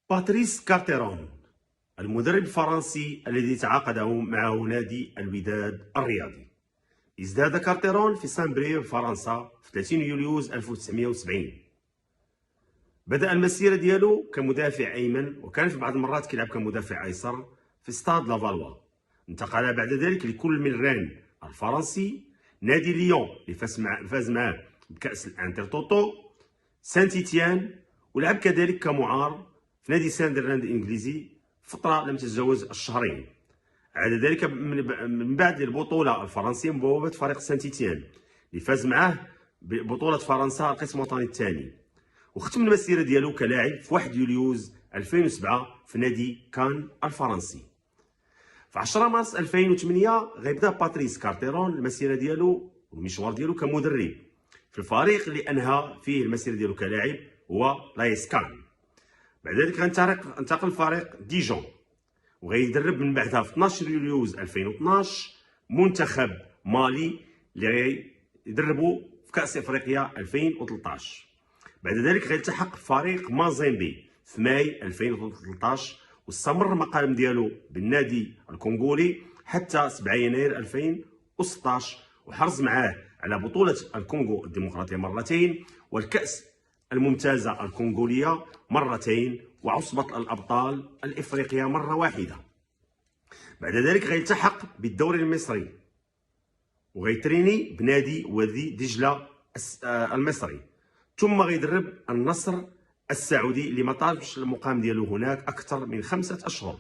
باتريس كارتيرون المدرب الفرنسي الذي تعاقد معه نادي الوداد الرياضي. ازداد كارتيرون في سان-بري فرنسا في 30 يوليوز 1970. بدأ المسيرة ديالو كمدافع أيمن، وكان في بعض المرات كيلعب كمدافع أيسر في ستاد لافالوا. انتقل بعد ذلك لكل من رين الفرنسي، نادي ليون اللي فاز معاه بكأس الانترتوتو، سان تيتيان، ولعب كذلك كمعار في نادي ساندرلاند الانجليزي فتره لم تتجاوز الشهرين. عاد ذلك من بعد البطوله الفرنسيه من بوابه فريق سان تيتيان اللي فاز معاه ببطوله فرنسا القسم الوطني الثاني، وختم المسيره ديالو كلاعب في 1 يوليوز 2007 في نادي كان الفرنسي. في 10 مارس 2008 غيبدا باتريس كارتيرون المسيره ديالو والمشوار ديالو كمدرب في الفريق اللي انهى فيه المسيره ديالو كلاعب هو لايسكان. بعد ذلك غينتقل لفريق ديجون، وغيدرب من بعدها في 12 يوليوز 2012 منتخب مالي اللي غيدربوا في كأس افريقيا 2013. بعد ذلك غيلتحق بفريق مازيمبي في ماي 2013، واستمر المقام ديالو بالنادي الكونغولي حتى 7 يناير 2016، وحرز معاه على بطولة الكونغو الديمقراطية مرتين، والكأس الممتازة الكونغولية مرتين، وعصبة الأبطال الإفريقية مرة واحدة. بعد ذلك غيلتحق بالدوري المصري وغيتريني بنادي وادي دجلة المصري، ثم غيدرب النصر السعودي اللي ما طالبش المقام ديالو هناك أكثر من 5 أشهر.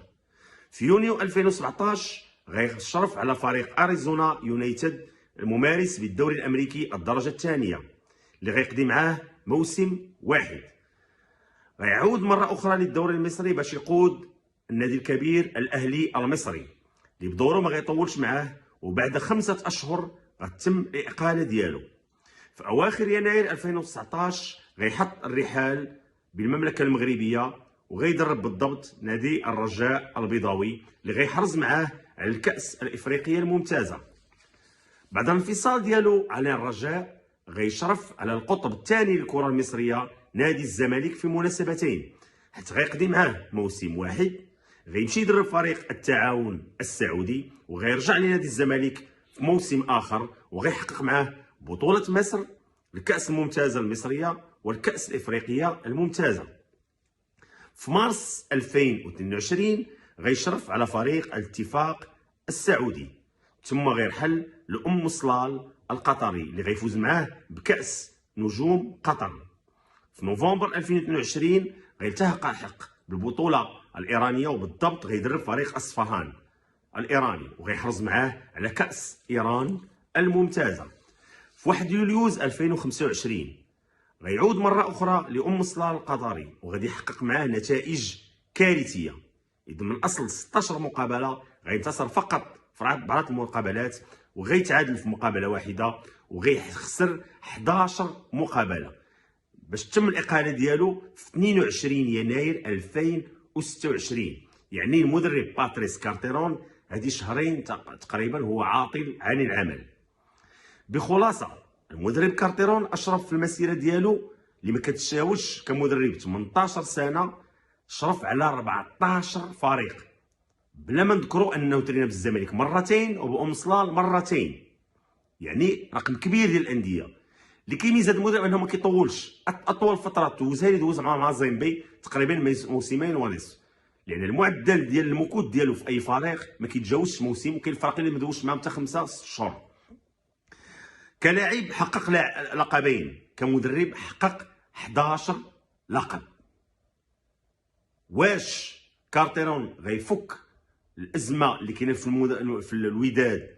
في يونيو 2017 غيشرف على فريق أريزونا يونايتد الممارس بالدوري الأمريكي الدرجة الثانية اللي غيقضي معاه موسم واحد. غيعود مرة أخرى للدوري المصري باش يقود النادي الكبير الأهلي المصري اللي بدوره ما غيطولش معاه، وبعد 5 أشهر غتتم الإقالة ديالو. في أواخر يناير 2019 غيحط الرحال بالمملكة المغربية، وغيدرب بالضبط نادي الرجاء البيضاوي اللي غيحرز معاه على الكأس الإفريقية الممتازة. بعد الانفصال ديالو على الرجاء غيشرف على القطب الثاني للكرة المصرية نادي الزمالك في مناسبتين، حتى غيقضي معاه موسم واحد. غيمشي يدرب فريق التعاون السعودي، وغيرجع لنادي الزمالك في موسم آخر، وغيحقق معاه بطولة مصر، الكأس الممتازة المصرية والكأس الإفريقية الممتازة. في مارس 2022 غيشرف على فريق الاتفاق السعودي، ثم غيرحل لأم صلال القطري اللي غيفوز معاه بكأس نجوم قطر. في نوفمبر 2022 غيلتحق بالبطولة الإيرانية، وبالضبط غيدرب فريق أصفهان الإيراني وغيحرز معاه على كأس إيران الممتازة. في 1 يوليوز 2025 غيعود مرة أخرى لأم صلال القطري وغادي يحقق معاه نتائج كارثية. إذا من أصل 16 مقابلة غينتصر فقط في 4 المقابلات، وغيتعادل في مقابلة واحدة، وغيخسر 11 مقابلة باش تم الإقالة ديالو في 22 يناير 2026. يعني المدرب باتريس كارتيرون هذه شهرين تقريبا هو عاطل عن العمل. بخلاصة المدرب كارتيرون أشرف في المسيرة ديالو اللي ما كتشاوش كمدرب 18 سنة، شرف على 14 فريق، بلا ما نذكروا انه ترينا بالزمالك مرتين وبأم صلال مرتين. يعني رقم كبير ديال الانديه. اللي كيميز هذا المدرب انه ما كيطولش، اطول فتره دوزها اللي دوز مع زيمبي تقريبا موسمين ونصف، لان المعدل ديال المكوث ديالو في اي فريق ما كيتجاوزش موسم، وكاين الفرق اللي ما دوزش معاهم حتى 5 6 شهور. كلاعب حقق لقبين، كمدرب حقق 11 لقب. واش كارتيرون غيفك الازمه اللي كاينه في الوداد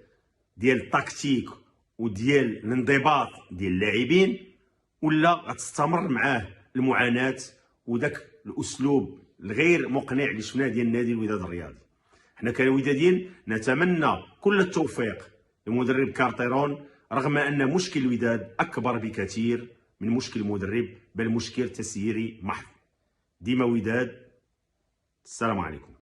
ديال التكتيك وديال الانضباط ديال اللاعبين، ولا غتستمر معاه المعاناه وداك الاسلوب الغير مقنع اللي شفناه ديال نادي الوداد الرياضي؟ حنا كوداديين نتمنى كل التوفيق لمدرب كارتيرون، رغم ان مشكل الوداد اكبر بكثير من مشكل المدرب، بل مشكل تسييري محض. ديما وداد. السلام عليكم.